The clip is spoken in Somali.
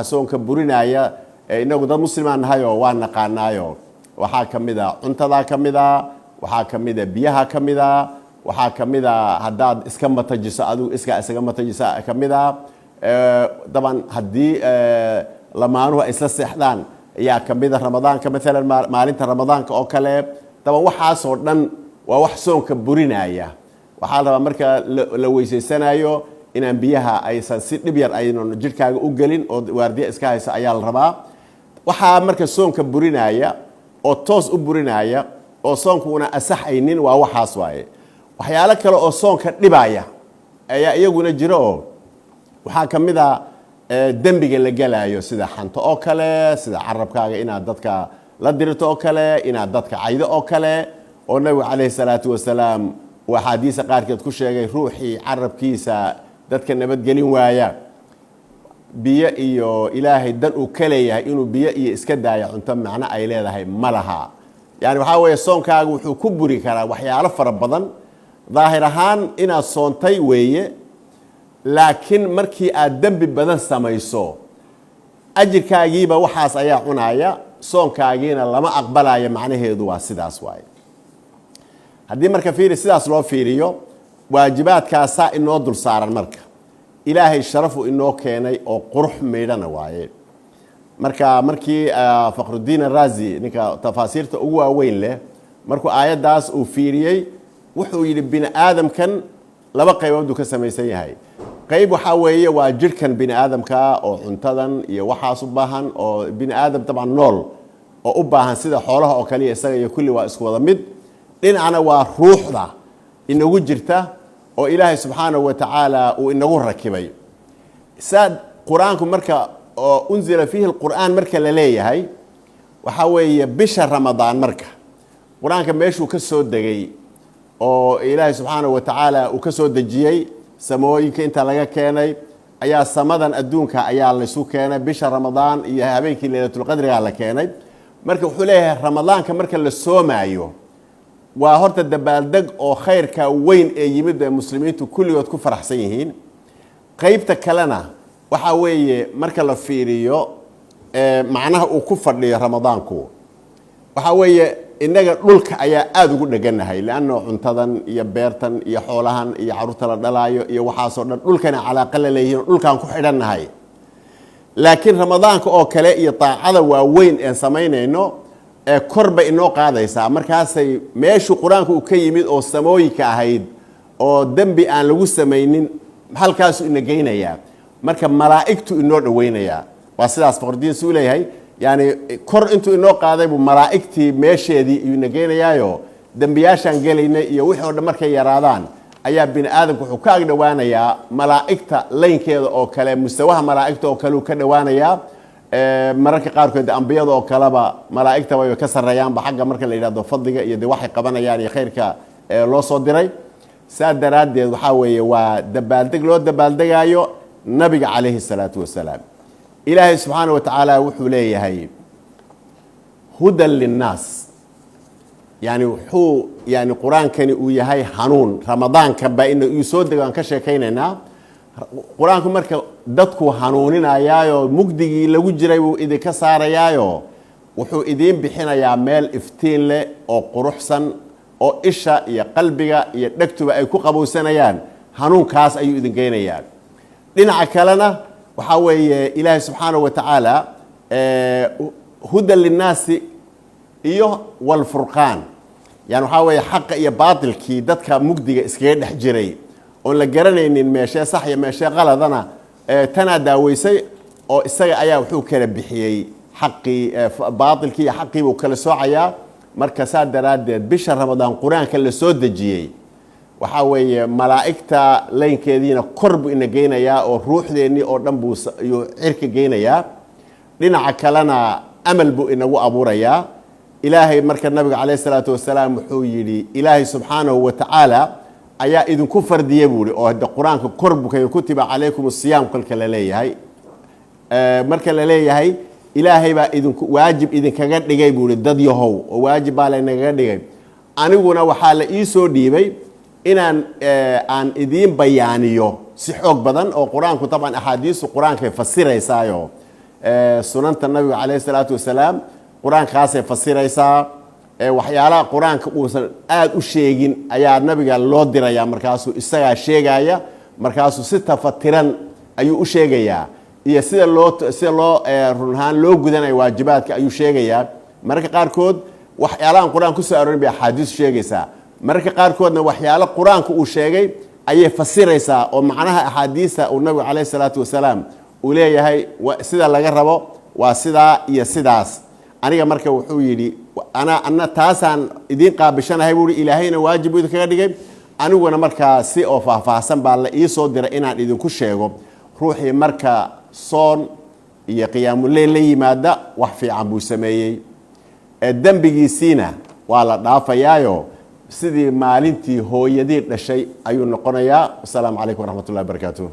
soonka burinaya inagu dad muslimaan nahay oo waan naqaanaayo waxaa kamida cuntada kamida waxaa kamida biyaha kamida waxaa kamida hadaad iska matajiso adigu isaga matajiso kamida daban hadii lamaanuhu ay isla seexdaan ayaa kamida ramadaanka mesela maalinta ramadaanka oo kale daban waxaas oo dhan waa wax soonka burinaya waxaa la rabaa marka la weyseysanayo inaan biyaha aysan si dhib yar aynan jirkaaga u gelin oo waardiye iska hayso ayaa la rabaa waxaa marka soonka burinaya oo toos u burinaya oo soonkuna asaxaynin waa waxaas waaye waxyaalo kale oo soonka dhibaya ayaa iyaguna jiro oo waxaa kamida dambiga la galayo sida xanto oo kale sida carabkaaga inaad dadka la dirto oo kale inaad dadka caydo oo kale oo nabiga calayhi salaatu wasalaam waa xadiis qaarkeed ku sheegay ruuxii carabkiisa dadka nabadgelin waaya biyo iyo ilaahay dan uu kaleeyahay inuu biyo iyo iska daayo cunto macna ay leedahay malaha yani waxa weeye soonkaagu wuxuu ku buri karaa waxyaalo fara badan daahir ahaan inaad soontay weeye laakiin markii aad dambi badan samayso ajirkaagiiba waxaas ayaa cunaya soonkaagiina lama aqbalayo macnaheedu waa sidaas waaye haddii marka fiiri sidaas loo fiiriyo waajibaadkaasaa inoo dul saaran marka ilaahay sharafu inoo keenay oo qurux meydhana waaye marka markii Fakhruddin Ar-Razi ninka tafaasiirta ugu waaweyn leh markuu aayadaas uu fiiriyay wuxuu yiri bini aadamkan laba qaybood uu ka samaysan yahay qayb waxa weeye waa jirkan bini aadamka oo cuntadan iyo waxaas u baahan oo bini aadam taban nool oo u baahan sida xoolaha oo kale isaga iyo kulli waa isku wada mid dhinacna waa ruuxda inagu jirta oo ilaahay subxaanahu wa tacaala uu inagu rakibay saad quraanku marka oo unzila fihi alquran marka la leeyahay waxa weeye bisha ramadaan marka quraanka meeshuu ka soo degay oo ilaahay subxaanahu wa tacaala uu ka soo dejiyay samooyinka inta laga keenay ayaa samadan adduunka ayaa la isu keenay bisha ramadaan iyo habeenkii leelatul qadriga la keenay marka wuxuu leeyahay ramadaanka marka la soomayo waa horta dabaaldeg oo khayrka weyn ee yimid ee muslimiintu kulligood ku faraxsan yihiin qaybta kalena waxa weeye marka la fiiriyo macnaha uu ku fadhiyo ramadaanku waxa weeye inaga dhulka ayaa aad ugu dhaganahay laana cuntadan iyo beertan iyo xoolahan iyo caruurta la dhalaayo iyo waxaas oo dhan dhulkana calaaqa la leeyihiin dhulkan ku xidhanahay laakiin ramadaanka oo kale iyo taacada waaweyn ee samaynayno korba inoo qaadaysaa markaasay meeshu quraanku uu ka yimid oo samooyinka ahayd oo dambi aan lagu samaynin halkaas ina geynaya marka malaa'igtu inoo dhaweynaya waa sidaas Fakhruddin suu leeyahay yani kor intuu inoo qaaday buu malaa'igtii meesheedii ina geynayaayo dambiyaashan galayna iyo wixii oo dhan markay yaraadaan ayaa bini aadamku wuxuu ka ag dhawaanayaa malaa'igta laynkeeda oo kale mustawaha malaa'igta oo kale uu ka dhawaanayaa mararka qaarkood ambiyada oo kaleba malaa'igta way ka sareeyaan xagga marka la yiraahdo fadliga iyo de waxay qabanayaan iyo khayrka loo soo diray saadaradeed waxa weeye waa dabaaldeg loo dabaaldegayo nabiga calayhi salaatu wasalaam ilaahay subxaanahu wa tacaala wuxuu leeyahay hudan linnaas yani wuxuu yani quraankani uu yahay hanuun ramadaanka baa inuu soo degaan ka sheekaynaynaa quraanku marka dadku hanuuninayaayo mugdigii lagu jiray uu idinka saarayaayo wuxuu idin bixinayaa meel iftiin leh oo quruxsan oo isha iyo qalbiga iyo dhagtuba ay ku qabowsanayaan hanuunkaas ayuu idin geynayaa dhinaca kalena waxa weeye ilaahay subxaanahu wa tacaala hudan linnaasi iyo walfurqaan yani waxa weeye xaqa iyo baatilkii dadka mugdiga iskaga dhex jiray oo la garanaynin meeshee sax iyo meeshee qaladana tana daaweysay oo isaga ayaa wuxuu kala bixiyay xaqii baatilkii iyo xaqii uu kala soocayaa marka saa daraadeed bisha ramadaan quraanka la soo dejiyay waxa weeye malaa'igta laynkeediina kor buu ina geynayaa oo ruuxdeennii oo dhan buu cirka geynayaa dhinaca kalena amal buu inagu abuurayaa ilaahay marka nabiga calayhi salaatu wasalaam wuxuu yidhi ilaahay subxaanahu wa tacaala ayaa idinku fardiyay buuri oo hadda quraanka kor buu kutiba calaykum as-siyaam kolka la leeyahay marka la leeyahay ilaahay baa idinku waajib idinkaga dhigay buuri dad yahow oo waajib baa laynaga dhigay aniguna waxaa la ii soo dhiibay inaan aan idiin bayaaniyo si xoog badan oo quraanku taban axaadiisu quraanka fasiraysaayo sunanta nabiga calayhi salaatu wasalaam qur-aankaasay fasiraysaa waxyaalaha qur-aanka uusan aada u sheegin ayaa nabiga loo diraya markaasuu isagaa sheegaya markaasuu si tafatiran ayuu u sheegayaa iyo sida loo run ahaan loo gudanayo waajibaadka ayuu sheegayaa mararka qaarkood waxyaalahan qur-aan kusoo aroorin bay axaadiis sheegaysaa mararka qaarkoodna waxyaalo qur-aanka uu sheegay ayay fasiraysaa oo macnaha axaadiista uu nabigu calayhi salaatu wasalaam uu leeyahay sida laga rabo waa sidaa iyo sidaas aniga marka wuxuu yidhi ana taasaan idiin qaabishanahay buuhi ilaahayna waajib buu idinkaga dhigay aniguna markaa si oo faahfaahsan baa la ii soo diray inaan idinku sheego ruuxii marka soon iyo qiyaamuleyl la yimaada wax fiican buu sameeyey dembigiisiina waa la dhaafayaayo sidii maalintii hooyadii dhashay ayuu noqonayaa. Assalaamu calaykum waraxmatullahi wabarakaatuh.